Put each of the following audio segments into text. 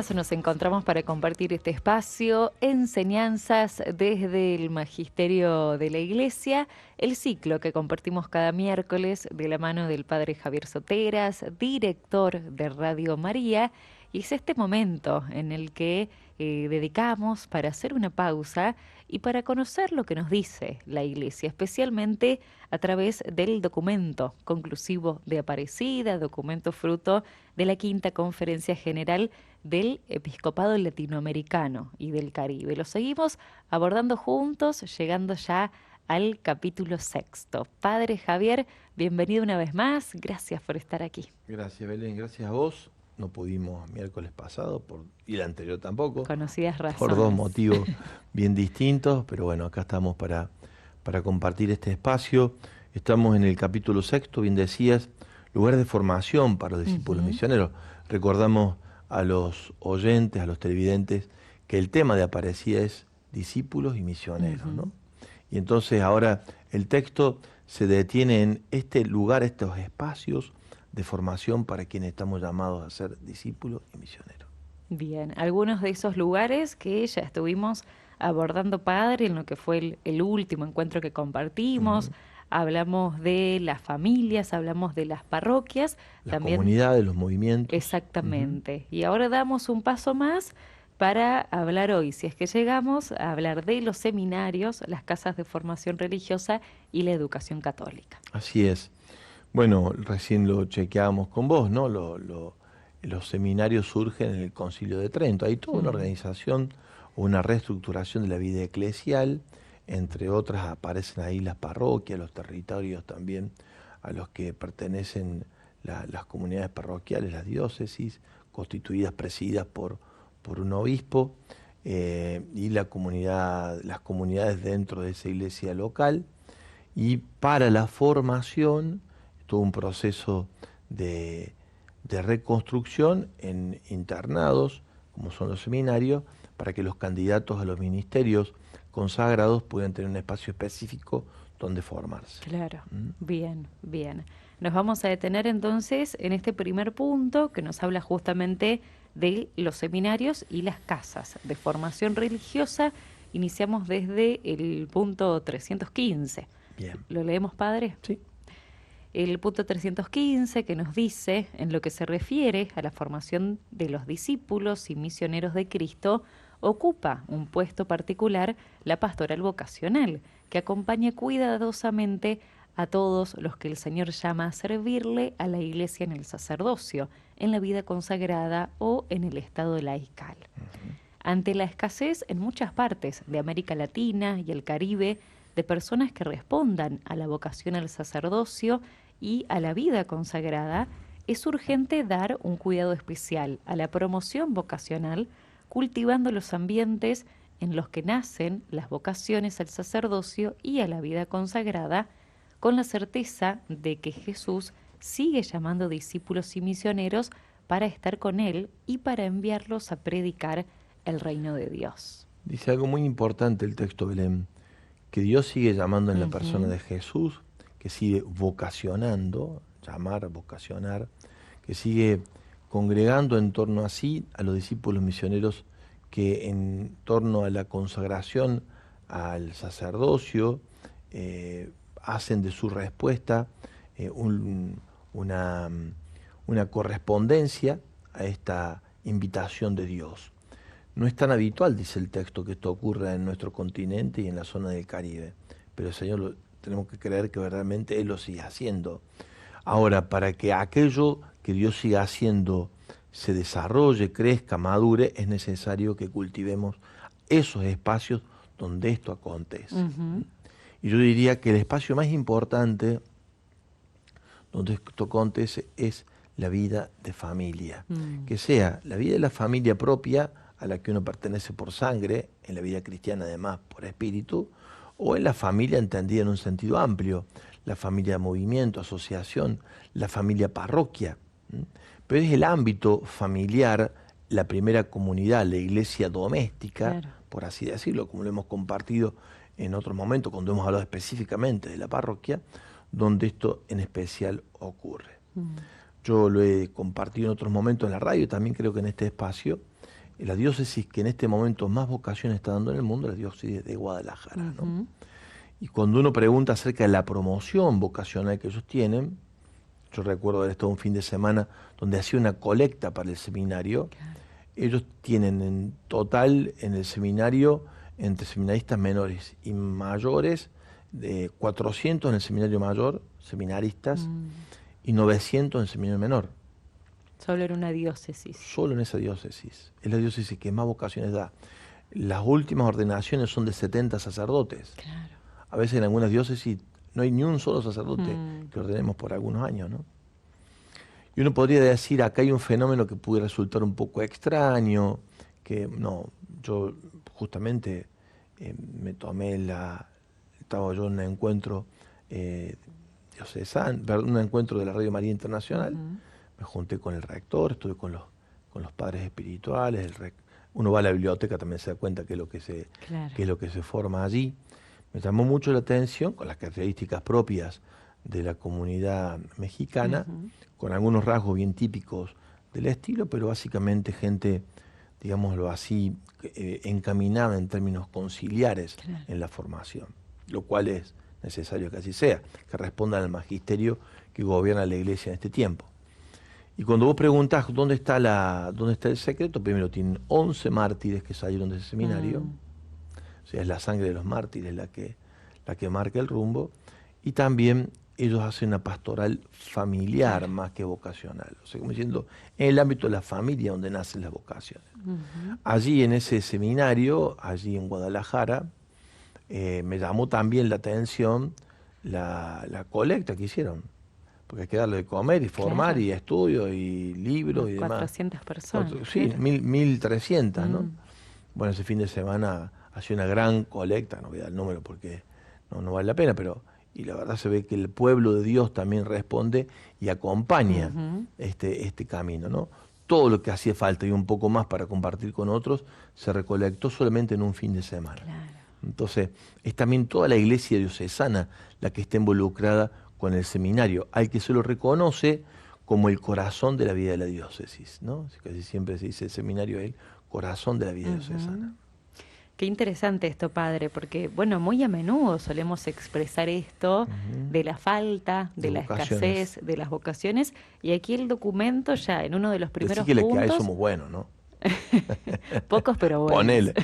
Nos encontramos para compartir este espacio, enseñanzas desde el Magisterio de la Iglesia, el ciclo que compartimos cada miércoles de la mano del Padre Javier Soteras, director de Radio María, y es este momento en el que dedicamos para hacer una pausa y para conocer lo que nos dice la Iglesia, especialmente a través del documento conclusivo de Aparecida, documento fruto de la Quinta Conferencia General del Episcopado Latinoamericano y del Caribe. Lo seguimos abordando juntos, llegando ya al capítulo 6. Padre Javier, bienvenido una vez más, gracias por estar aquí. Gracias, Belén, gracias a vos. No pudimos miércoles pasado y el anterior tampoco. Conocidas razones. Por dos motivos bien distintos, pero bueno, acá estamos para compartir este espacio. Estamos en el capítulo 6, bien decías, lugar de formación para los discípulos misioneros. Recordamos a los oyentes, a los televidentes, que el tema de Aparecida es discípulos y misioneros, ¿no? Y entonces ahora el texto se detiene en este lugar, estos espacios de formación para quienes estamos llamados a ser discípulos y misioneros. Bien, algunos de esos lugares que ya estuvimos abordando, Padre, en lo que fue el último encuentro que compartimos. Hablamos de las familias, hablamos de las parroquias. Las también comunidades, los movimientos. Exactamente. Y ahora damos un paso más para hablar hoy, si es que llegamos, a hablar de los seminarios, las casas de formación religiosa y la educación católica. Así es. Bueno, recién lo chequeábamos con vos, ¿no? Los seminarios surgen en el Concilio de Trento. Hay toda una organización, una reestructuración de la vida eclesial. Entre otras aparecen ahí las parroquias, los territorios también a los que pertenecen las comunidades parroquiales, las diócesis, constituidas, presididas por un obispo, y las comunidades dentro de esa iglesia local. Y para la formación, todo un proceso de reconstrucción en internados, como son los seminarios, para que los candidatos a los ministerios consagrados puedan tener un espacio específico donde formarse. Claro, bien, bien. Nos vamos a detener entonces en este primer punto que nos habla justamente de los seminarios y las casas de formación religiosa. Iniciamos desde el punto 315. Bien. ¿Lo leemos, Padre? Sí. El punto 315 que nos dice, en lo que se refiere a la formación de los discípulos y misioneros de Cristo, ocupa un puesto particular la pastoral vocacional, que acompaña cuidadosamente a todos los que el Señor llama a servirle a la Iglesia en el sacerdocio, en la vida consagrada o en el estado laical. Ante la escasez en muchas partes de América Latina y el Caribe de personas que respondan a la vocación al sacerdocio y a la vida consagrada, es urgente dar un cuidado especial a la promoción vocacional, cultivando los ambientes en los que nacen las vocaciones al sacerdocio y a la vida consagrada, con la certeza de que Jesús sigue llamando discípulos y misioneros para estar con Él y para enviarlos a predicar el reino de Dios. Dice algo muy importante el texto, Belén, que Dios sigue llamando en la persona de Jesús, que sigue vocacionando, llamar, vocacionar, que sigue congregando en torno a sí a los discípulos misioneros que en torno a la consagración al sacerdocio hacen de su respuesta una correspondencia a esta invitación de Dios. No es tan habitual, dice el texto, que esto ocurra en nuestro continente y en la zona del Caribe, pero el Señor tenemos que creer que verdaderamente Él lo sigue haciendo. Ahora, para que aquello que Dios siga haciendo se desarrolle, crezca, madure, es necesario que cultivemos esos espacios donde esto acontece. Y yo diría que el espacio más importante donde esto acontece es la vida de familia. Que sea la vida de la familia propia, a la que uno pertenece por sangre, en la vida cristiana además por espíritu, o en la familia entendida en un sentido amplio, la familia de movimiento, asociación, la familia parroquia. Pero es el ámbito familiar, la primera comunidad, la iglesia doméstica, claro, por así decirlo, como lo hemos compartido en otros momentos, cuando hemos hablado específicamente de la parroquia, donde esto en especial ocurre. Yo lo he compartido en otros momentos en la radio, también creo que en este espacio, la diócesis que en este momento más vocación está dando en el mundo es la diócesis de Guadalajara, ¿no? Y cuando uno pregunta acerca de la promoción vocacional que ellos tienen, yo recuerdo haber estado un fin de semana donde hacía una colecta para el seminario. Claro. Ellos tienen en total en el seminario, entre seminaristas menores y mayores, de 400 en el seminario mayor, seminaristas, y 900 en el seminario menor. Solo en una diócesis. Solo en esa diócesis. Es la diócesis que más vocaciones da. Las últimas ordenaciones son de 70 sacerdotes. Claro. A veces en algunas diócesis no hay ni un solo sacerdote que ordenemos por algunos años, ¿no? Y uno podría decir, acá hay un fenómeno que puede resultar un poco extraño, que no, yo justamente me tomé estaba yo en un encuentro diocesano, un encuentro de la Radio María Internacional, me junté con el rector, estuve con los padres espirituales, uno va a la biblioteca, también se da cuenta qué es lo que qué es lo que se forma allí. Me llamó mucho la atención, con las características propias de la comunidad mexicana, con algunos rasgos bien típicos del estilo, pero básicamente gente, digámoslo así, encaminada en términos conciliares en la formación, lo cual es necesario que así sea, que respondan al magisterio que gobierna la Iglesia en este tiempo. Y cuando vos preguntás dónde está el secreto, primero tienen 11 mártires que salieron de ese seminario. O sea, es la sangre de los mártires la que marca el rumbo. Y también ellos hacen una pastoral familiar más que vocacional. O sea, como diciendo, en el ámbito de la familia donde nacen las vocaciones. Allí en ese seminario, allí en Guadalajara, me llamó también la atención la colecta que hicieron. Porque hay que darle de comer y formar y estudio y libros y demás. 400 personas. Sí, 1.300, ¿no? Bueno, ese fin de semana hacía una gran colecta, no voy a dar el número porque no vale la pena, pero y la verdad se ve que el pueblo de Dios también responde y acompaña este camino, ¿no? Todo lo que hacía falta y un poco más para compartir con otros se recolectó solamente en un fin de semana. Claro. Entonces, es también toda la iglesia diocesana la que está involucrada con el seminario, al que se lo reconoce como el corazón de la vida de la diócesis, ¿no? Casi siempre se dice el seminario es el corazón de la vida diocesana. Qué interesante esto, padre, porque, bueno, muy a menudo solemos expresar esto de la falta, de la escasez, de las vocaciones, y aquí el documento ya en uno de los primeros puntos... que ahí somos buenos, ¿no? Pocos, pero buenos. Ponele.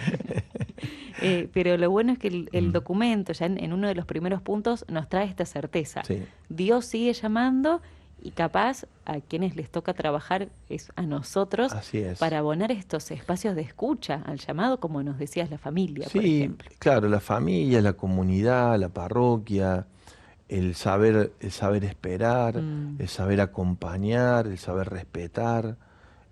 Pero lo bueno es que el documento ya en uno de los primeros puntos nos trae esta certeza. Sí. Dios sigue llamando y capaz a quienes les toca trabajar es a nosotros para abonar estos espacios de escucha al llamado, como nos decías, la familia, por ejemplo. Claro, la familia, la comunidad, la parroquia, el saber esperar, el saber acompañar, el saber respetar,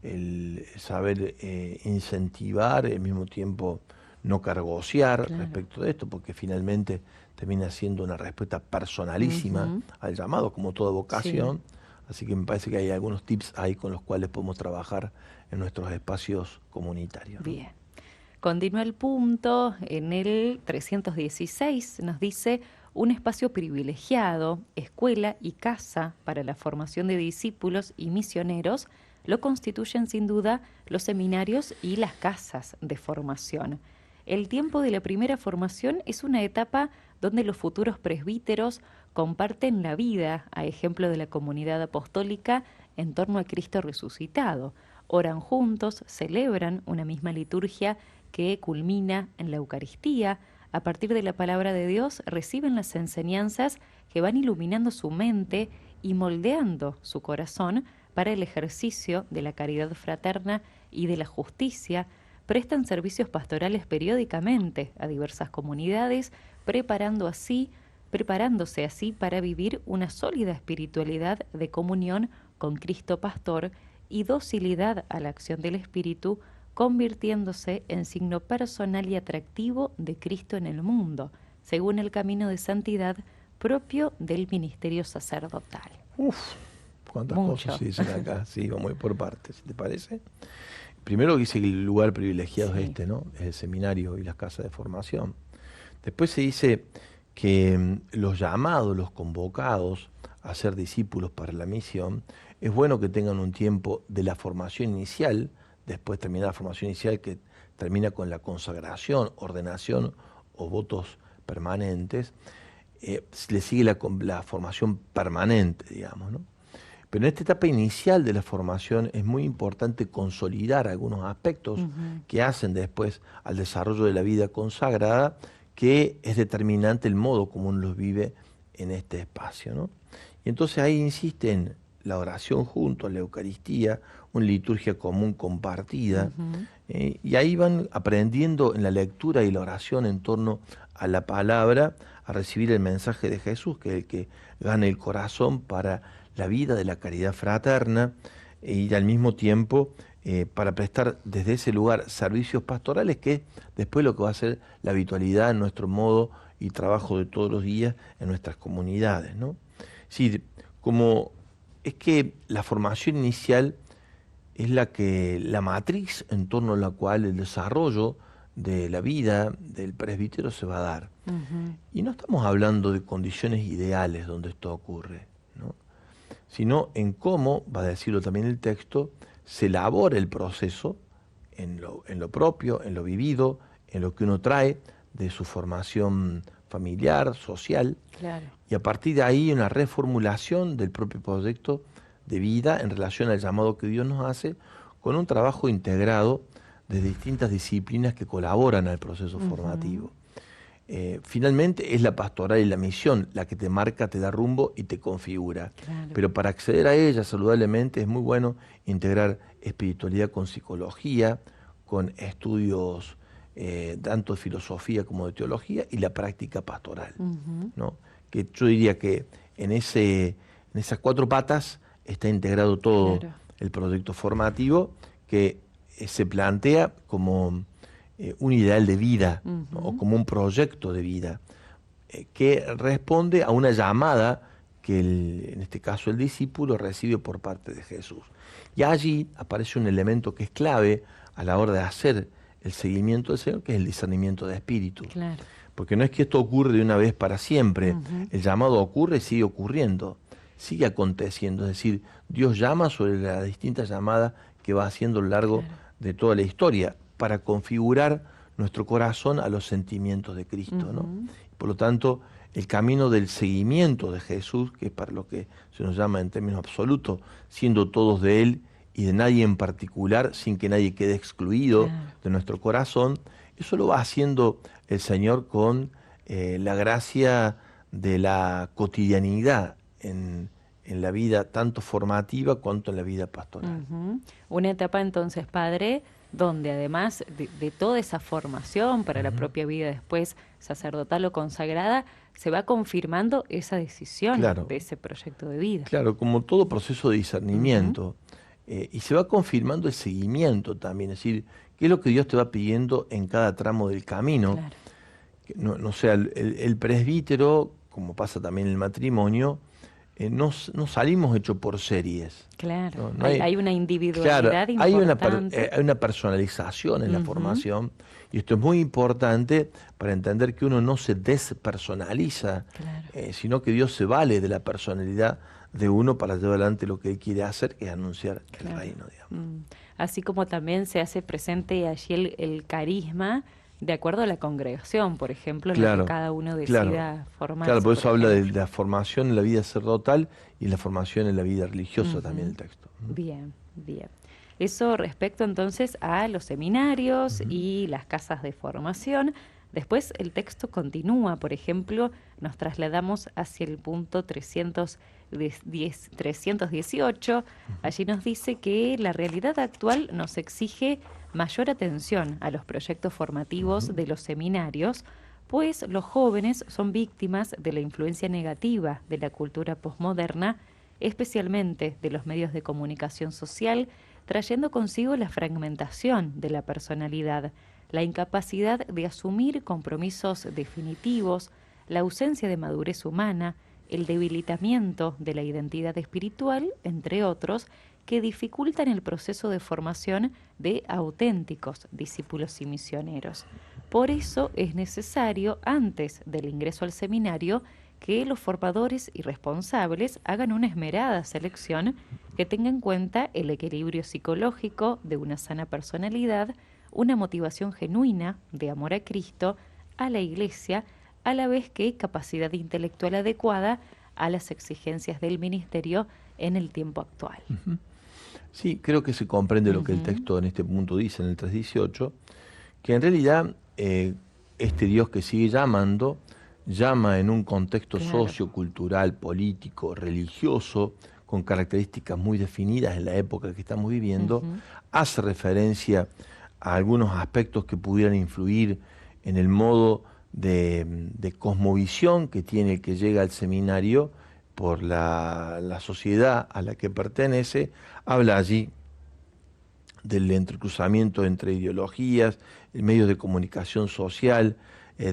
el saber incentivar, al mismo tiempo no cargosear respecto de esto, porque finalmente termina siendo una respuesta personalísima al llamado, como toda vocación. Sí. Así que me parece que hay algunos tips ahí con los cuales podemos trabajar en nuestros espacios comunitarios, ¿no? Bien. Continúa el punto, en el 316 nos dice: un espacio privilegiado, escuela y casa para la formación de discípulos y misioneros lo constituyen sin duda los seminarios y las casas de formación. El tiempo de la primera formación es una etapa donde los futuros presbíteros comparten la vida, a ejemplo de la comunidad apostólica, en torno a Cristo resucitado. Oran juntos, celebran una misma liturgia que culmina en la Eucaristía. A partir de la palabra de Dios reciben las enseñanzas que van iluminando su mente y moldeando su corazón para el ejercicio de la caridad fraterna y de la justicia. Prestan servicios pastorales periódicamente a diversas comunidades, preparándose así para vivir una sólida espiritualidad de comunión con Cristo Pastor y docilidad a la acción del Espíritu, convirtiéndose en signo personal y atractivo de Cristo en el mundo, según el camino de santidad propio del ministerio sacerdotal. Cuántas cosas se dicen acá. Sí, vamos a ir por partes, ¿te parece? Primero dice que el lugar privilegiado es este, ¿no? Es el seminario y las casas de formación. Después se dice que los llamados, los convocados a ser discípulos para la misión, es bueno que tengan un tiempo de la formación inicial después termina la formación inicial, que termina con la consagración, ordenación o votos permanentes, le sigue la formación permanente, digamos, ¿no? Pero en esta etapa inicial de la formación es muy importante consolidar algunos aspectos que hacen después al desarrollo de la vida consagrada, que es determinante el modo como uno los vive en este espacio, ¿no? Y entonces ahí insiste en la oración junto, la Eucaristía, una liturgia común compartida, y ahí van aprendiendo en la lectura y la oración en torno a la palabra, a recibir el mensaje de Jesús, que es el que gana el corazón para la vida de la caridad fraterna, y al mismo tiempo para prestar desde ese lugar servicios pastorales, que es después lo que va a ser la habitualidad en nuestro modo y trabajo de todos los días en nuestras comunidades, ¿no? Sí, como es que la formación inicial es la matriz en torno a la cual el desarrollo de la vida del presbítero se va a dar. Y no estamos hablando de condiciones ideales donde esto ocurre, ¿no? Sino en cómo, va a decirlo también el texto, se elabora el proceso en lo propio, en lo vivido, en lo que uno trae de su formación familiar, social, Claro. y a partir de ahí una reformulación del propio proyecto de vida en relación al llamado que Dios nos hace, con un trabajo integrado de distintas disciplinas que colaboran al proceso formativo. Finalmente es la pastoral y la misión la que te marca, te da rumbo y te configura. Claro. Pero para acceder a ella saludablemente es muy bueno integrar espiritualidad con psicología, con estudios tanto de filosofía como de teología y la práctica pastoral, ¿no? Que yo diría que en esas 4 patas está integrado todo el proyecto formativo, que se plantea como un ideal de vida, ¿no? O como un proyecto de vida, que responde a una llamada que en este caso el discípulo recibe por parte de Jesús. Y allí aparece un elemento que es clave a la hora de hacer el seguimiento del Señor, que es el discernimiento de espíritu. Claro. Porque no es que esto ocurre de una vez para siempre, el llamado ocurre y sigue ocurriendo, sigue aconteciendo, es decir, Dios llama sobre la distinta llamada que va haciendo a lo largo de toda la historia, para configurar nuestro corazón a los sentimientos de Cristo, ¿no? Por lo tanto, el camino del seguimiento de Jesús, que es para lo que se nos llama en términos absolutos, siendo todos de Él y de nadie en particular, sin que nadie quede excluido de nuestro corazón, eso lo va haciendo el Señor con la gracia de la cotidianidad en la vida tanto formativa cuanto en la vida pastoral. Una etapa entonces, Padre, donde además de toda esa formación para la propia vida después sacerdotal o consagrada, se va confirmando esa decisión de ese proyecto de vida. Claro, como todo proceso de discernimiento, y se va confirmando el seguimiento también, es decir, qué es lo que Dios te va pidiendo en cada tramo del camino. No sea, el presbítero, como pasa también en el matrimonio, no salimos hechos por series. Claro, no hay una individualidad importante. Hay una personalización en la formación, y esto es muy importante para entender que uno no se despersonaliza, sino que Dios se vale de la personalidad de uno para llevar adelante lo que Él quiere hacer, que es anunciar el reino, digamos. Así como también se hace presente allí el carisma, de acuerdo a la congregación, por ejemplo, en la que cada uno decida formarse. Claro, por eso habla de la formación en la vida sacerdotal y la formación en la vida religiosa también el texto. Bien, bien. Eso respecto entonces a los seminarios y las casas de formación. Después el texto continúa, por ejemplo, nos trasladamos hacia el punto 318. Allí nos dice que la realidad actual nos exige mayor atención a los proyectos formativos de los seminarios, pues los jóvenes son víctimas de la influencia negativa de la cultura posmoderna, especialmente de los medios de comunicación social, trayendo consigo la fragmentación de la personalidad, la incapacidad de asumir compromisos definitivos, la ausencia de madurez humana, el debilitamiento de la identidad espiritual, entre otros, que dificultan el proceso de formación de auténticos discípulos y misioneros. Por eso es necesario, antes del ingreso al seminario, que los formadores y responsables hagan una esmerada selección que tenga en cuenta el equilibrio psicológico de una sana personalidad, una motivación genuina de amor a Cristo, a la Iglesia, a la vez que capacidad intelectual adecuada a las exigencias del ministerio en el tiempo actual. Sí, creo que se comprende lo que el texto en este punto dice, en el 3:18, que en realidad este Dios que sigue llamando, llama en un contexto sociocultural, político, religioso, con características muy definidas en la época que estamos viviendo, hace referencia a algunos aspectos que pudieran influir en el modo de cosmovisión que tiene el que llega al seminario por la sociedad a la que pertenece. Habla allí del entrecruzamiento entre ideologías, medios de comunicación social,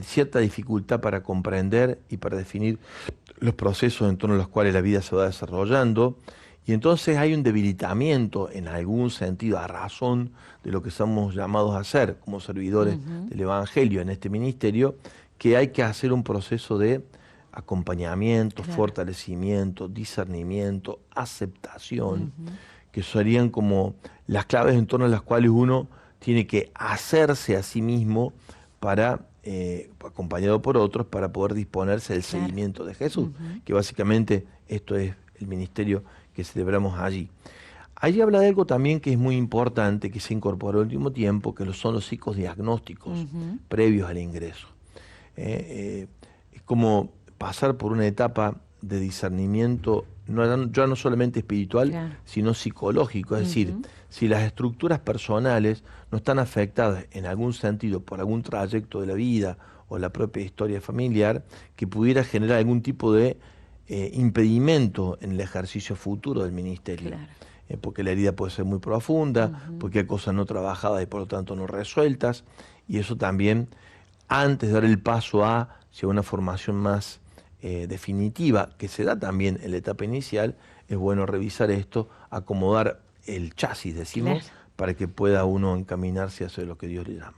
cierta dificultad para comprender y para definir los procesos en torno a los cuales la vida se va desarrollando, y entonces hay un debilitamiento en algún sentido a razón de lo que estamos llamados a hacer como servidores del Evangelio en este ministerio, que hay que hacer un proceso de acompañamiento, fortalecimiento, discernimiento, aceptación, que serían como las claves en torno a las cuales uno tiene que hacerse a sí mismo para, acompañado por otros, para poder disponerse del seguimiento de Jesús, que básicamente esto es el ministerio que celebramos allí. Allí habla de algo también que es muy importante, que se incorporó en el último tiempo, que son los psicodiagnósticos previos al ingreso. Es como pasar por una etapa de discernimiento, ya no solamente espiritual, sino psicológico. Es decir, si las estructuras personales no están afectadas en algún sentido por algún trayecto de la vida o la propia historia familiar, que pudiera generar algún tipo de impedimento en el ejercicio futuro del ministerio. Porque la herida puede ser muy profunda, porque hay cosas no trabajadas y por lo tanto no resueltas, y eso también, antes de dar el paso hacia una formación más definitiva, que se da también en la etapa inicial, es bueno revisar esto, acomodar el chasis, decimos, para que pueda uno encaminarse hacia lo que Dios le llama.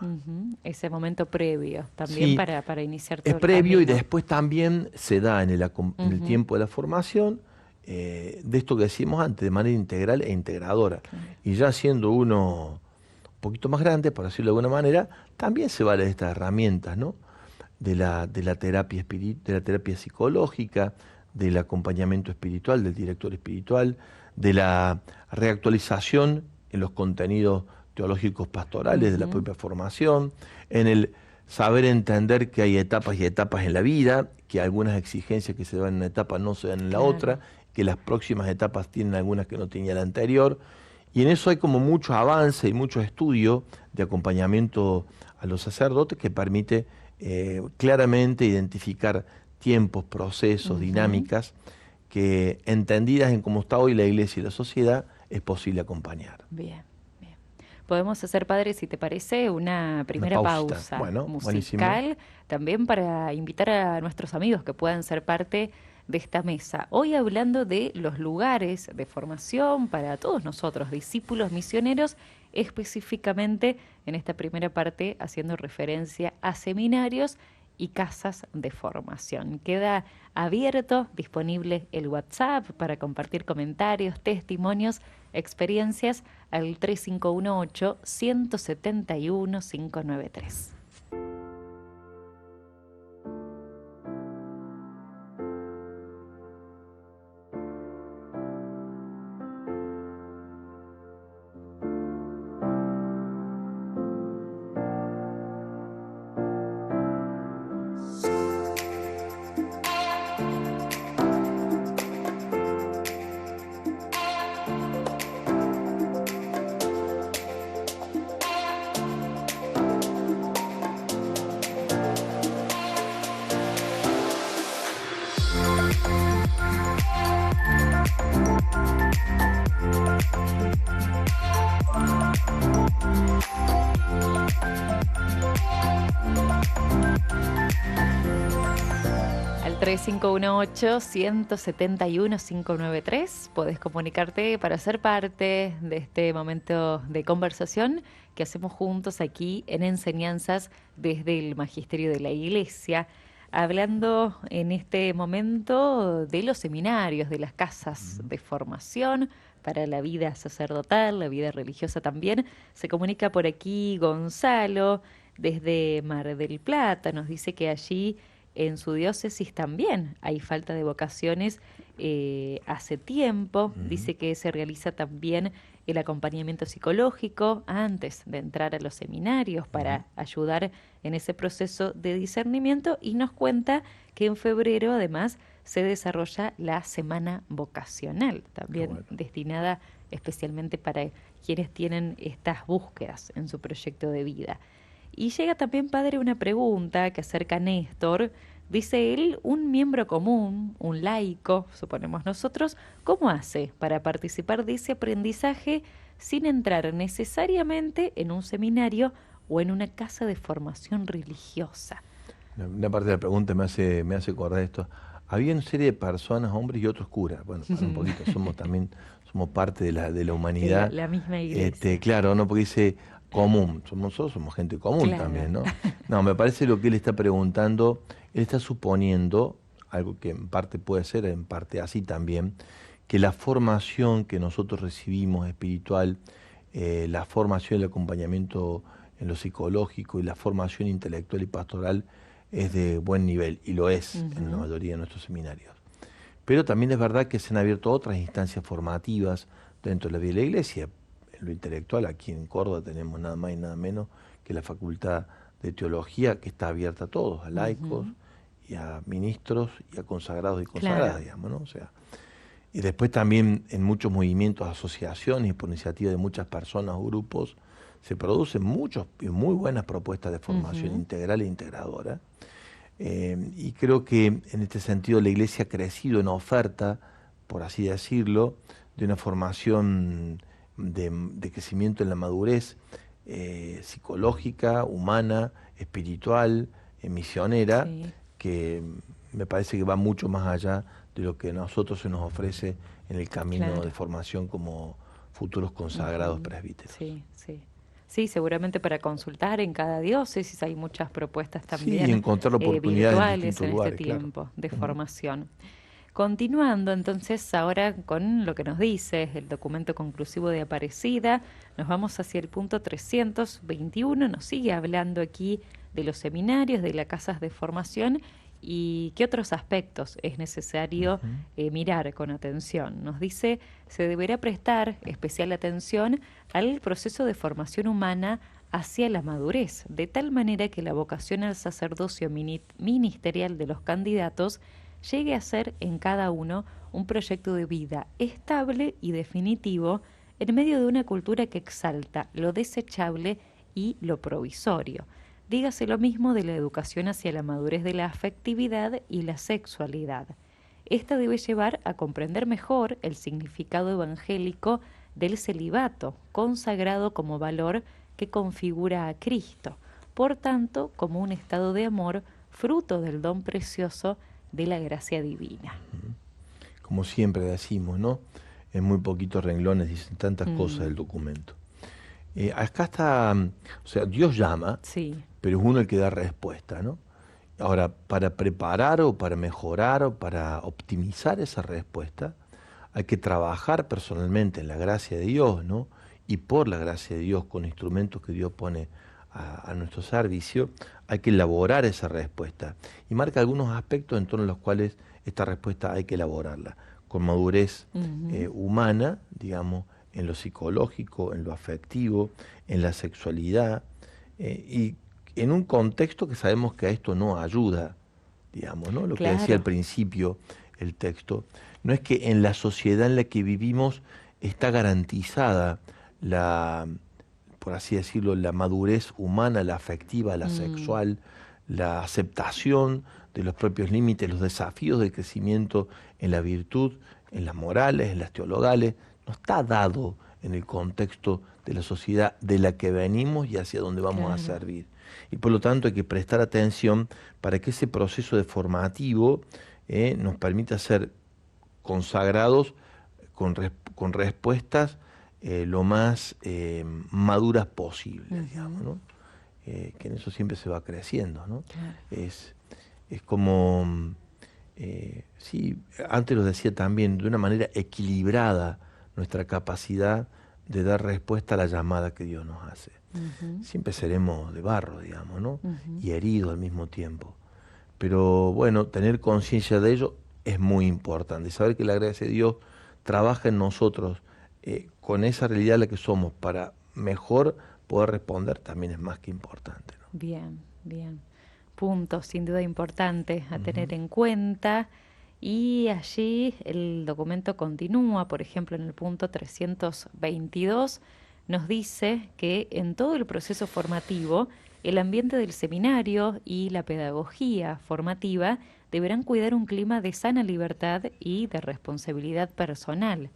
Ese momento previo también para iniciar todo es previo y después también se da en el tiempo de la formación, de esto que decimos antes, de manera integral e integradora. Y ya siendo uno un poquito más grande, por decirlo de alguna manera, también se vale de estas herramientas, ¿no? De la terapia de la terapia psicológica, del acompañamiento espiritual, del director espiritual, de la reactualización en los contenidos teológicos pastorales de la propia formación, en el saber entender que hay etapas y etapas en la vida, que algunas exigencias que se dan en una etapa no se dan en la otra, que las próximas etapas tienen algunas que no tenía la anterior, y en eso hay como mucho avance y mucho estudio de acompañamiento a los sacerdotes que permite claramente identificar tiempos, procesos, dinámicas, que entendidas en cómo está hoy la Iglesia y la sociedad, es posible acompañar. Bien. Podemos hacer, padre, si te parece, una primera pausa musical, buenísimo. También para invitar a nuestros amigos que puedan ser parte de esta mesa. Hoy hablando de los lugares de formación para todos nosotros, discípulos misioneros, específicamente en esta primera parte haciendo referencia a seminarios y casas de formación. Queda abierto, disponible el WhatsApp para compartir comentarios, testimonios, experiencias al 3518-171-593. Al 3518-171-593 podés comunicarte para ser parte de este momento de conversación que hacemos juntos aquí en Enseñanzas desde el Magisterio de la Iglesia. hablando en este momento de los seminarios, de las casas de formación para la vida sacerdotal, la vida religiosa también. Se comunica por aquí Gonzalo desde Mar del Plata, nos dice que allí en su diócesis también hay falta de vocaciones hace tiempo. Dice que se realiza también el acompañamiento psicológico antes de entrar a los seminarios para ayudar en ese proceso de discernimiento, y nos cuenta que en febrero además se desarrolla la Semana Vocacional, también destinada especialmente para quienes tienen estas búsquedas en su proyecto de vida. Y llega también, padre, una pregunta que acerca a Néstor. Dice él, un miembro común, un laico, suponemos nosotros, ¿cómo hace para participar de ese aprendizaje sin entrar necesariamente en un seminario o en una casa de formación religiosa? Una parte de la pregunta me hace acordar esto. Había una serie de personas, hombres y otros curas. Bueno, para un poquito, somos parte de la humanidad. La misma iglesia. Claro, ¿no? Porque dice común, somos gente común también, ¿no? No, me parece lo que él está preguntando, él está suponiendo, algo que en parte puede ser, en parte así también, que la formación que nosotros recibimos espiritual, la formación y el acompañamiento en lo psicológico y la formación intelectual y pastoral es de buen nivel, y lo es en la mayoría de nuestros seminarios. Pero también es verdad que se han abierto otras instancias formativas dentro de la vida de la Iglesia. En lo intelectual, aquí en Córdoba tenemos nada más y nada menos que la Facultad de Teología, que está abierta a todos, a laicos y a ministros y a consagrados y consagradas, digamos, ¿no? O sea, y después también en muchos movimientos, asociaciones y por iniciativa de muchas personas o grupos, se producen muchos y muy buenas propuestas de formación integral e integradora. Y creo que en este sentido la Iglesia ha crecido en oferta, por así decirlo, de una formación de crecimiento en la madurez psicológica, humana, espiritual, misionera, que me parece que va mucho más allá de lo que a nosotros se nos ofrece en el camino de formación como futuros consagrados presbíteros. Sí, seguramente para consultar en cada diócesis hay muchas propuestas también y encontrar oportunidades virtuales en lugares, este tiempo de formación. Continuando entonces ahora con lo que nos dice el documento conclusivo de Aparecida, nos vamos hacia el punto 321, nos sigue hablando aquí de los seminarios, de las casas de formación y qué otros aspectos es necesario mirar con atención. Nos dice, se deberá prestar especial atención al proceso de formación humana hacia la madurez, de tal manera que la vocación al sacerdocio ministerial de los candidatos llegue a ser en cada uno un proyecto de vida estable y definitivo en medio de una cultura que exalta lo desechable y lo provisorio. Dígase lo mismo de la educación hacia la madurez de la afectividad y la sexualidad. Esta debe llevar a comprender mejor el significado evangélico del celibato, consagrado como valor que configura a Cristo, por tanto, como un estado de amor, fruto del don precioso de la gracia divina. Como siempre decimos, ¿no? En muy poquitos renglones dicen tantas cosas del documento. Acá está, o sea, Dios llama, pero es uno el que da respuesta, ¿no? Ahora, para preparar o para mejorar o para optimizar esa respuesta, hay que trabajar personalmente en la gracia de Dios, ¿no? Y por la gracia de Dios, con instrumentos que Dios pone a nuestro servicio, hay que elaborar esa respuesta. Y marca algunos aspectos en torno a los cuales esta respuesta hay que elaborarla, con madurez humana, digamos, en lo psicológico, en lo afectivo, en la sexualidad, y en un contexto que sabemos que a esto no ayuda, digamos, ¿no? Lo que decía al principio el texto, no es que en la sociedad en la que vivimos está garantizada la, por así decirlo, la madurez humana, la afectiva, la sexual, la aceptación de los propios límites, los desafíos del crecimiento en la virtud, en las morales, en las teologales, no está dado en el contexto de la sociedad de la que venimos y hacia donde vamos a servir. Y por lo tanto hay que prestar atención para que ese proceso de formativo nos permita ser consagrados con respuestas lo más maduras posibles, digamos, ¿no? Que en eso siempre se va creciendo, ¿no? Es como, sí, antes lo decía también, de una manera equilibrada nuestra capacidad de dar respuesta a la llamada que Dios nos hace. Siempre seremos de barro, digamos, ¿no? Y heridos al mismo tiempo. Pero bueno, tener conciencia de ello es muy importante. Saber que la gracia de Dios trabaja en nosotros con esa realidad a la que somos para mejor poder responder también es más que importante, ¿no? Bien, bien. Puntos sin duda importantes a tener en cuenta. Y allí el documento continúa, por ejemplo, en el punto 322, nos dice que en todo el proceso formativo, el ambiente del seminario y la pedagogía formativa deberán cuidar un clima de sana libertad y de responsabilidad personal,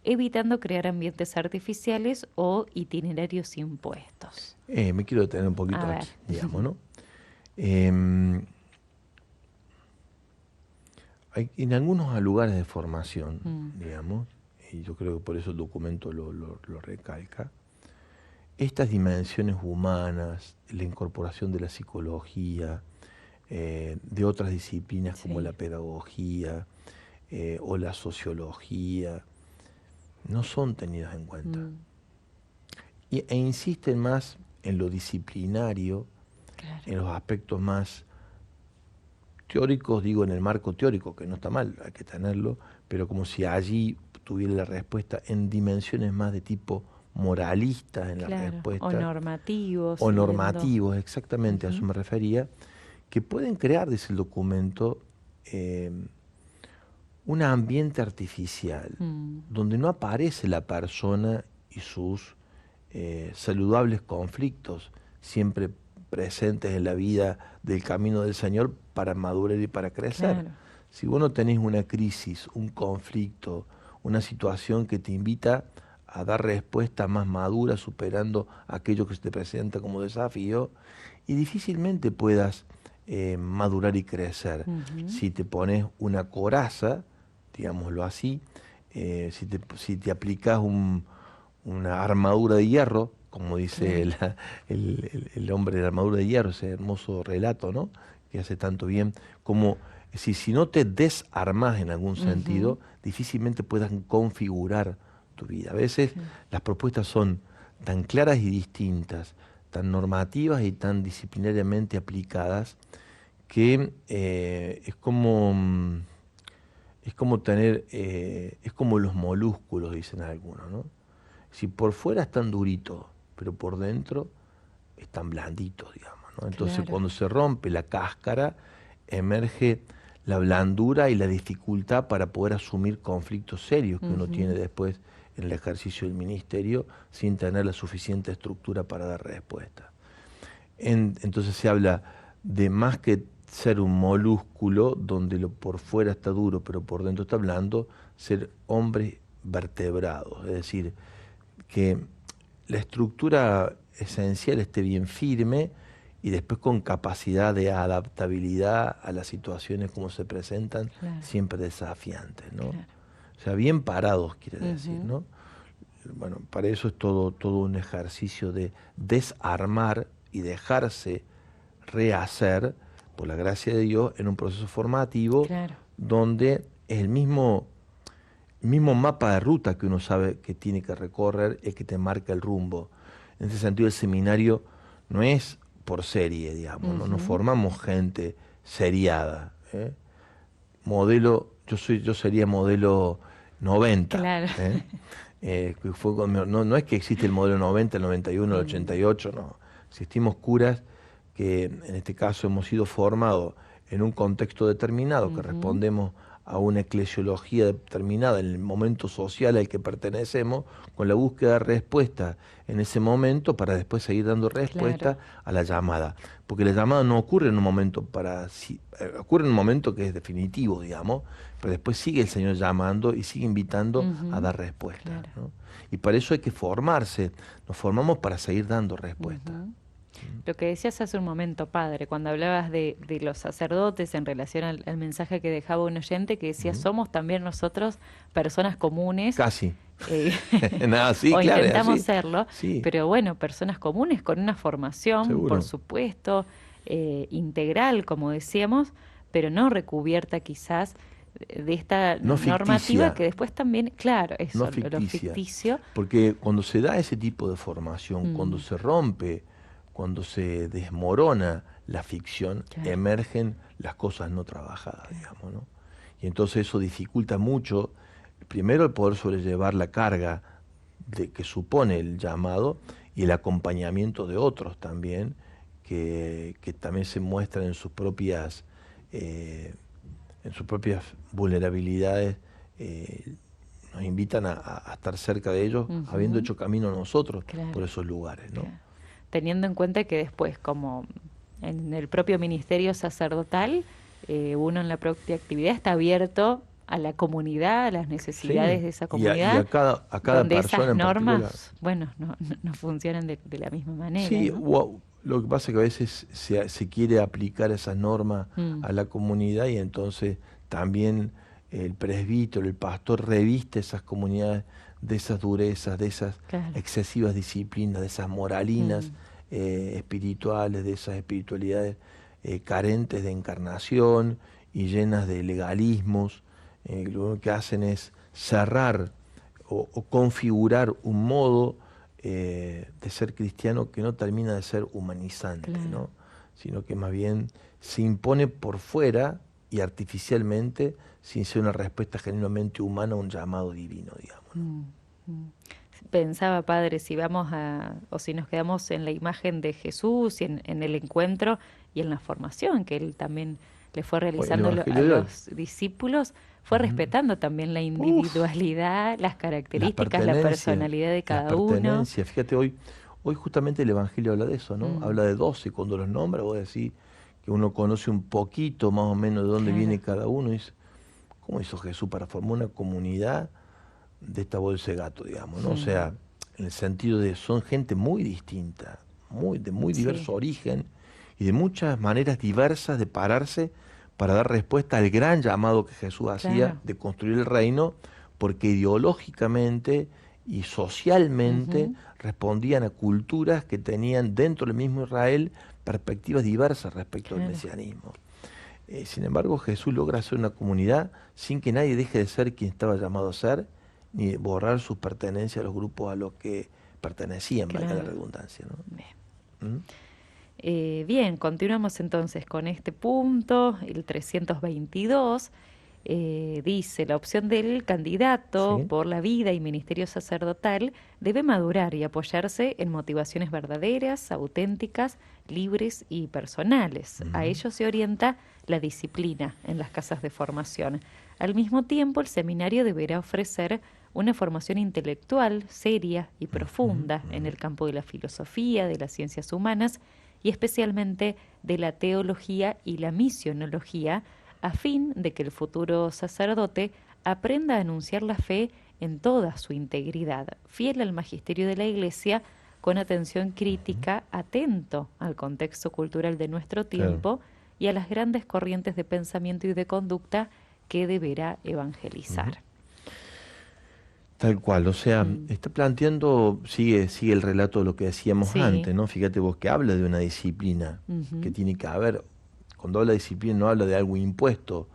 evitando crear ambientes artificiales o itinerarios impuestos. Me quiero detener un poquito aquí, digamos, ¿no? En algunos lugares de formación, digamos, y yo creo que por eso el documento lo recalca, estas dimensiones humanas, la incorporación de la psicología, de otras disciplinas como la pedagogía o la sociología, no son tenidas en cuenta. E insisten más en lo disciplinario, en los aspectos más teóricos, digo en el marco teórico, que no está mal, hay que tenerlo, pero como si allí tuviera la respuesta en dimensiones más de tipo moralista en la respuesta. O normativos. O normativos, exactamente, a eso me refería, que pueden crear, dice el documento, un ambiente artificial, donde no aparece la persona y sus saludables conflictos, siempre presentes en la vida del camino del Señor para madurar y para crecer. Si vos no tenés una crisis, un conflicto, una situación que te invita a dar respuesta más madura, superando aquello que se te presenta como desafío, y difícilmente puedas madurar y crecer. Si te pones una coraza, digámoslo así, si te aplicas una armadura de hierro, como dice el hombre de la armadura de hierro, ese hermoso relato, ¿no?, que hace tanto bien, como si no te desarmas en algún sentido, difícilmente puedas configurar tu vida. A veces las propuestas son tan claras y distintas, tan normativas y tan disciplinariamente aplicadas, que es como tener, es como los molúsculos, dicen algunos, ¿no? Si por fuera están duritos, pero por dentro están blanditos, digamos, ¿no? Entonces cuando se rompe la cáscara, emerge la blandura y la dificultad para poder asumir conflictos serios que uno tiene después en el ejercicio del ministerio sin tener la suficiente estructura para dar respuesta. Entonces se habla de más que ser un molúsculo donde lo por fuera está duro pero por dentro está blando, ser hombres vertebrados, es decir, que la estructura esencial esté bien firme y después con capacidad de adaptabilidad a las situaciones como se presentan, siempre desafiantes, ¿no? O sea, bien parados, quiere decir, ¿no? Bueno, para eso es todo un ejercicio de desarmar y dejarse rehacer, por la gracia de Dios, en un proceso formativo donde es el mismo mapa de ruta que uno sabe que tiene que recorrer, el que te marca el rumbo. En ese sentido, el seminario no es por serie, digamos, ¿no? Nos formamos gente seriada, ¿eh? Modelo, yo sería modelo 90. No es que existe el modelo 90, el 91, el 88, no. Existimos curas que en este caso hemos sido formados en un contexto determinado, que respondemos a una eclesiología determinada en el momento social al que pertenecemos, con la búsqueda de respuesta en ese momento para después seguir dando respuesta a la llamada. Porque la llamada no ocurre en un momento ocurre en un momento que es definitivo, digamos, pero después sigue el Señor llamando y sigue invitando a dar respuesta, ¿no? Y para eso hay que formarse, nos formamos para seguir dando respuesta. Lo que decías hace un momento, padre, cuando hablabas de los sacerdotes en relación al mensaje que dejaba un oyente, que decía, somos también nosotros personas comunes. Casi. Nada, sí, o intentamos serlo, pero bueno, personas comunes con una formación, por supuesto, integral, como decíamos, pero no recubierta quizás de esta No normativa ficticia, que después también, claro, eso, no lo ficticia. ficticio. Porque cuando se da ese tipo de formación, cuando se rompe, cuando se desmorona la ficción, Claro. emergen las cosas no trabajadas, digamos, ¿no? Y entonces eso dificulta mucho, primero, el poder sobrellevar la carga que supone el llamado y el acompañamiento de otros también, que también se muestran eh, en sus propias vulnerabilidades, nos invitan a estar cerca de ellos, habiendo hecho camino nosotros Claro. por esos lugares, ¿no? Claro. Teniendo en cuenta que después, como en el propio ministerio sacerdotal, uno en la propia actividad está abierto a la comunidad, a las necesidades Sí, de esa y comunidad, a cada donde persona esas en particular. normas, bueno, no funcionan de la misma manera, Sí, ¿no? lo que pasa es que a veces se quiere aplicar esas normas a la comunidad y entonces también el presbítero, el pastor reviste esas comunidades de esas durezas, de esas Claro. excesivas disciplinas, de esas moralinas espirituales, de esas espiritualidades carentes de encarnación y llenas de legalismos. Lo que hacen es cerrar o configurar un modo de ser cristiano que no termina de ser humanizante, Claro. ¿no? Sino que más bien se impone por fuera y artificialmente, sin ser una respuesta genuinamente humana a un llamado divino, digamos, ¿no? Pensaba, padre, si vamos o si nos quedamos en la imagen de Jesús y en el encuentro y en la formación que él también le fue El realizando a Evangelio de hoy. los discípulos, fue respetando también la individualidad, las características, la personalidad de Las cada uno. pertenencias. Fíjate, hoy justamente el Evangelio habla de eso, ¿no? Habla de 12, cuando los nombra, vos decís que uno conoce un poquito más o menos de dónde Claro. viene cada uno. Y dice, ¿cómo hizo Jesús para formar una comunidad de esta bolsa de gato, digamos, ¿no? O sea, en el sentido de son gente muy distinta, de muy diverso origen y de muchas maneras diversas de pararse para dar respuesta al gran llamado que Jesús hacía Claro. de construir el reino, porque ideológicamente y socialmente respondían a culturas que tenían dentro del mismo Israel perspectivas diversas respecto al Claro. mesianismo. Sin embargo, Jesús logra hacer una comunidad sin que nadie deje de ser quien estaba llamado a ser, ni borrar sus pertenencias a los grupos a los que pertenecían, valga la Claro. redundancia, ¿no? Bien. Bien, continuamos entonces con este punto, el 322. Dice, la opción del candidato Sí. por la vida y ministerio sacerdotal debe madurar y apoyarse en motivaciones verdaderas, auténticas, libres y personales. A ello se orienta la disciplina en las casas de formación. Al mismo tiempo, el seminario deberá ofrecer una formación intelectual seria y profunda en el campo de la filosofía, de las ciencias humanas y especialmente de la teología y la misionología, a fin de que el futuro sacerdote aprenda a anunciar la fe en toda su integridad, fiel al magisterio de la Iglesia, con atención crítica, atento al contexto cultural de nuestro tiempo y a las grandes corrientes de pensamiento y de conducta que deberá evangelizar. Tal cual, o sea, está planteando, sigue el relato de lo que decíamos Sí. antes, ¿no? Fíjate vos que habla de una disciplina que tiene que haber. Cuando habla de disciplina no habla de algo impuesto,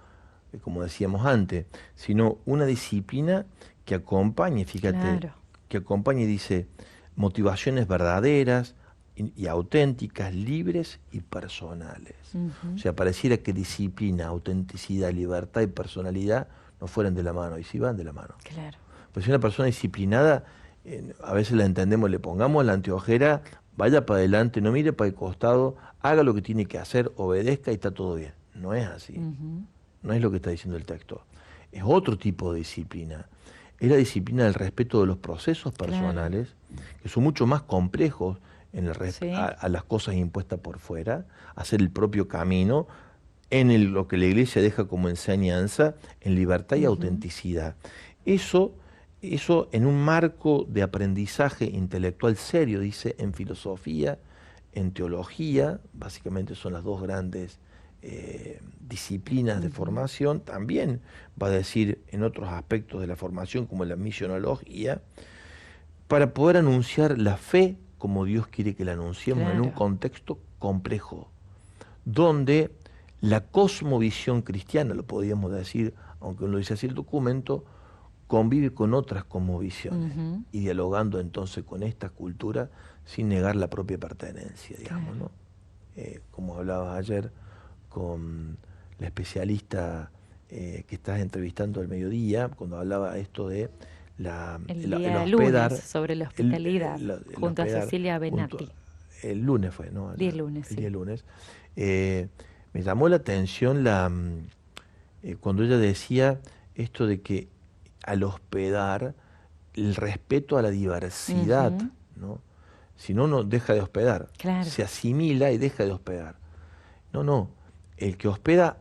como decíamos antes, sino una disciplina que acompañe, fíjate, Claro. que acompañe, dice, motivaciones verdaderas y auténticas, libres y personales. O sea, pareciera que disciplina, autenticidad, libertad y personalidad no fueran de la mano, y sí van de la mano. Claro. Pues si una persona disciplinada, a veces la entendemos, le pongamos la anteojera, vaya para adelante, no mire para el costado, haga lo que tiene que hacer, obedezca y está todo bien. No es así. No es lo que está diciendo el texto. Es otro tipo de disciplina. Es la disciplina del respeto de los procesos personales, que son mucho más complejos en a las cosas impuestas por fuera, hacer el propio camino, en lo que la Iglesia deja como enseñanza, en libertad y autenticidad. Eso en un marco de aprendizaje intelectual serio, dice, en filosofía, en teología, básicamente son las dos grandes disciplinas de formación, también va a decir en otros aspectos de la formación, como la misionología, para poder anunciar la fe como Dios quiere que la anunciemos en un contexto complejo. donde la cosmovisión cristiana, lo podríamos decir, aunque no lo dice así el documento, convive con otras cosmovisiones y dialogando entonces con esta cultura sin negar la propia pertenencia, digamos, ¿no? Como hablabas ayer con la especialista que estás entrevistando al mediodía, cuando hablaba esto de El día el hospedar, lunes sobre la hospitalidad, el junto a hospedar, Cecilia Benatti. el lunes fue, ¿no? Día lunes, El sí. día lunes. Me llamó la atención cuando ella decía esto de que al hospedar, el respeto a la diversidad, ¿no? Si no, no deja de hospedar. Claro. Se asimila y deja de hospedar. No, no. El que hospeda,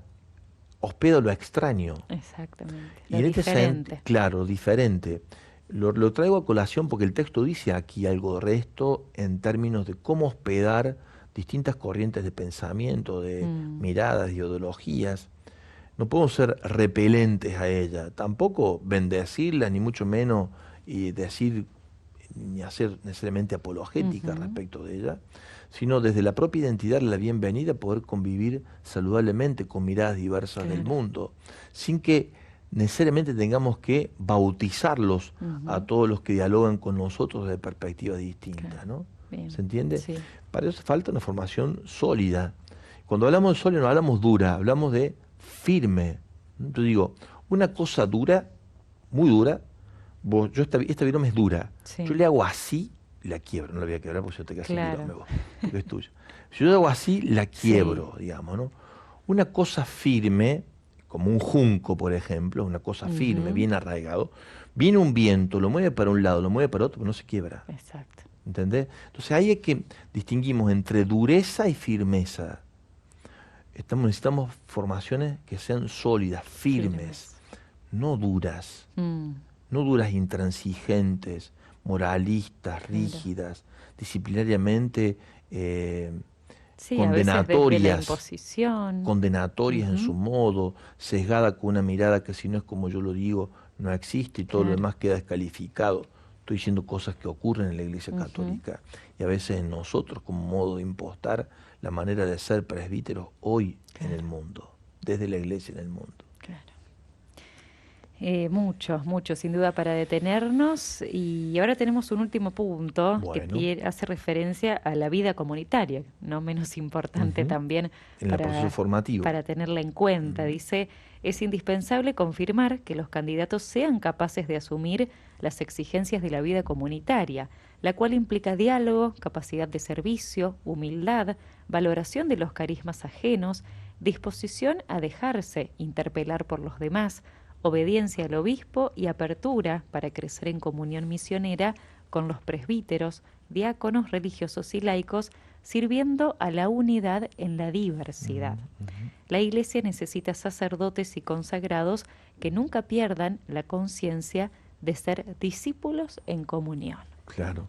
hospeda lo extraño. Exactamente. Y Lo en este diferente. sentido, claro, diferente. Lo traigo a colación porque el texto dice aquí algo de esto en términos de cómo hospedar distintas corrientes de pensamiento, de miradas, ideologías. No podemos ser repelentes a ella, tampoco bendecirla, ni mucho menos y decir ni hacer necesariamente apologética respecto de ella, sino desde la propia identidad la bienvenida, poder convivir saludablemente con miradas diversas del mundo, sin que necesariamente tengamos que bautizarlos a todos los que dialogan con nosotros desde perspectivas distintas, ¿no? Bien. ¿Se entiende? Sí. Para eso falta una formación sólida. Cuando hablamos de sólida no hablamos dura, hablamos de firme. Yo digo, una cosa dura, muy dura, esta virome es dura. Sí. Yo le hago así, la quiebro. No la voy a quebrar porque yo te quedas sin Claro. virome, porque es tuyo. Si yo le hago así, la quiebro, digamos, ¿no? Una cosa firme, como un junco, por ejemplo, una cosa firme, bien arraigado, viene un viento, lo mueve para un lado, lo mueve para otro, pero no se quiebra. Exacto. ¿Entendés? Entonces ahí es que distinguimos entre dureza y firmeza. Necesitamos formaciones que sean sólidas, firmes, no duras, no duras intransigentes, moralistas, rígidas, disciplinariamente Sí, condenatorias, a veces desde la imposición. condenatorias en su modo, sesgada con una mirada que si no es como yo lo digo, no existe y todo lo demás queda descalificado. Estoy diciendo cosas que ocurren en la Iglesia Católica y a veces en nosotros como modo de impostar la manera de ser presbíteros hoy en el mundo, desde la Iglesia en el mundo. Claro. Mucho, sin duda para detenernos. Y ahora tenemos un último punto que hace referencia a la vida comunitaria, no menos importante también en el proceso formativo. Para tenerla en cuenta. Dice, es indispensable confirmar que los candidatos sean capaces de asumir las exigencias de la vida comunitaria, la cual implica diálogo, capacidad de servicio, humildad, valoración de los carismas ajenos, disposición a dejarse interpelar por los demás, obediencia al obispo y apertura para crecer en comunión misionera con los presbíteros, diáconos, religiosos y laicos, sirviendo a la unidad en la diversidad. La Iglesia necesita sacerdotes y consagrados que nunca pierdan la conciencia de ser discípulos en comunión. Claro.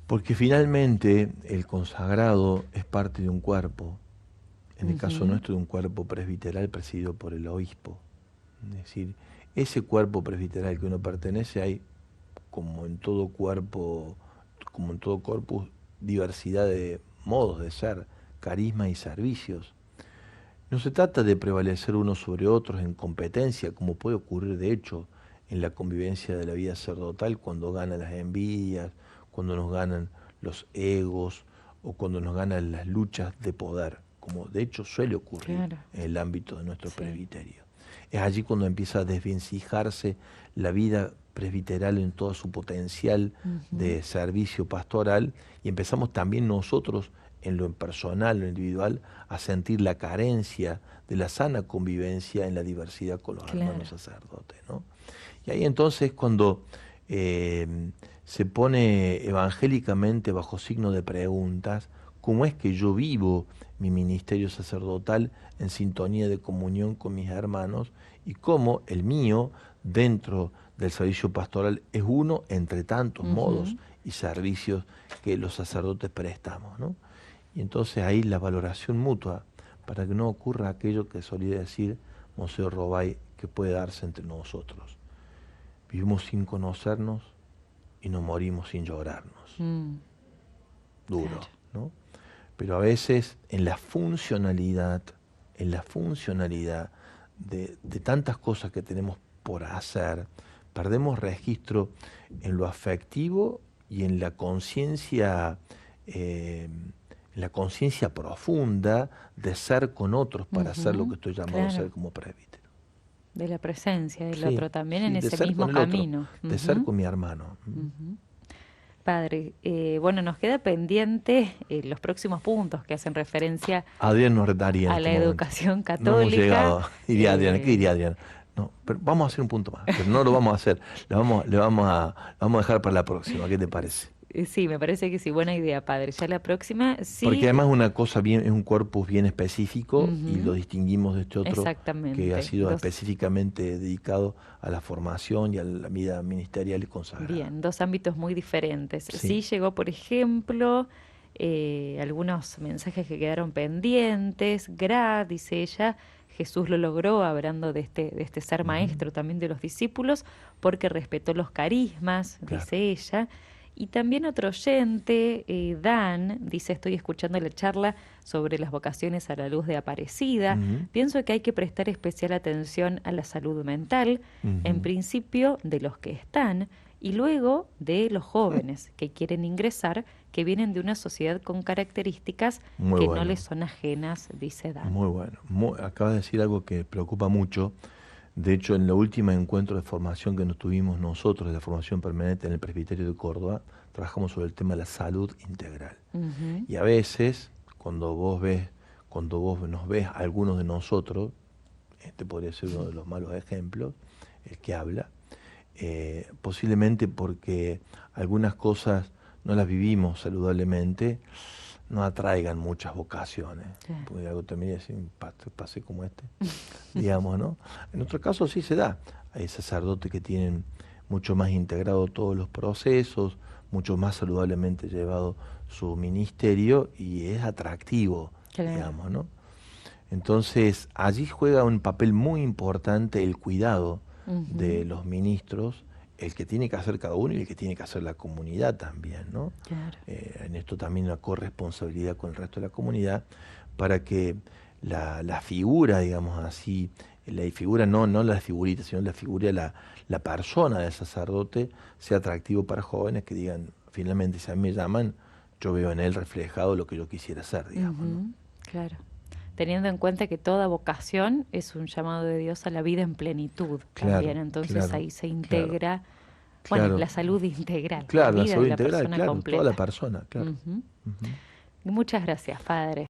Porque finalmente el consagrado es parte de un cuerpo, en el caso nuestro de un cuerpo presbiteral presidido por el obispo. Es decir, ese cuerpo presbiteral que uno pertenece, hay, como en todo cuerpo, como en todo corpus, diversidad de modos de ser, carismas y servicios. No se trata de prevalecer unos sobre otros en competencia, como puede ocurrir de hecho en la convivencia de la vida sacerdotal cuando ganan las envidias, cuando nos ganan los egos o cuando nos ganan las luchas de poder, como de hecho suele ocurrir en el ámbito de nuestro presbiterio. Es allí cuando empieza a desvencijarse la vida presbiteral en todo su potencial de servicio pastoral y empezamos también nosotros en lo personal, en lo individual, a sentir la carencia de la sana convivencia en la diversidad con los hermanos sacerdotes, ¿no? Y ahí entonces cuando se pone evangélicamente bajo signo de preguntas, ¿cómo es que yo vivo mi ministerio sacerdotal en sintonía de comunión con mis hermanos? Y cómo el mío, dentro del servicio pastoral, es uno entre tantos modos y servicios que los sacerdotes prestamos, ¿no? Y entonces ahí la valoración mutua, para que no ocurra aquello que solía decir Monseñor Robay, que puede darse entre nosotros. Vivimos sin conocernos y nos morimos sin llorarnos. Duro, ¿no? pero a veces en la funcionalidad de tantas cosas que tenemos por hacer, perdemos registro en lo afectivo y en la conciencia profunda de ser con otros para hacer lo que estoy llamado a ser como presbítero. De la presencia del Sí, otro también sí, en de ese ser mismo con el otro, camino. de ser con mi hermano. Padre, bueno, nos queda pendiente los próximos puntos que hacen referencia Adrián nos retaría en a este la momento. educación No católica. hemos llegado. Diría Adrián, ¿qué diría Adrián? No, pero vamos a hacer un punto más, pero no lo vamos a hacer, le vamos a dejar para la próxima, ¿qué te parece? Sí, me parece que sí, buena idea, padre. Ya la próxima, sí. Porque además una cosa bien, es un corpus bien específico y lo distinguimos de este otro que ha sido específicamente dedicado a la formación y a la vida ministerial y consagrada. Bien, dos ámbitos muy diferentes. Sí, Sí llegó, por ejemplo, algunos mensajes que quedaron pendientes. Dice ella, Jesús lo logró, hablando de este ser maestro también de los discípulos, porque respetó los carismas, dice ella. Y también otro oyente, Dan, dice, estoy escuchando la charla sobre las vocaciones a la luz de Aparecida. Pienso que hay que prestar especial atención a la salud mental, en principio de los que están, y luego de los jóvenes que quieren ingresar, que vienen de una sociedad con características que no les son ajenas, dice Dan. Muy bueno. Acabas de decir algo que preocupa mucho. De hecho, en el último encuentro de formación que nos tuvimos nosotros, de la formación permanente en el Presbiterio de Córdoba, trabajamos sobre el tema de la salud integral. Y a veces, cuando vos nos ves, algunos de nosotros, este podría ser uno de los malos ejemplos, el que habla, posiblemente porque algunas cosas no las vivimos saludablemente, no atraigan muchas vocaciones. Porque algo también es un pase como este, digamos, ¿no? En otro caso sí se da. Hay sacerdotes que tienen mucho más integrado todos los procesos, mucho más saludablemente llevado su ministerio y es atractivo, digamos, ¿no? Entonces, allí juega un papel muy importante el cuidado de los ministros, el que tiene que hacer cada uno y el que tiene que hacer la comunidad también, ¿no? En esto también una corresponsabilidad con el resto de la comunidad para que la figura, digamos así, la figura no la figurita, sino la figura, la persona del sacerdote sea atractivo para jóvenes que digan, finalmente, si a mí me llaman, yo veo en él reflejado lo que yo quisiera hacer, digamos, ¿no? Claro. Teniendo en cuenta que toda vocación es un llamado de Dios a la vida en plenitud también, entonces ahí se integra, bueno, la salud integral, la vida salud de la integral, persona completa. toda la persona, claro. Muchas gracias, padre.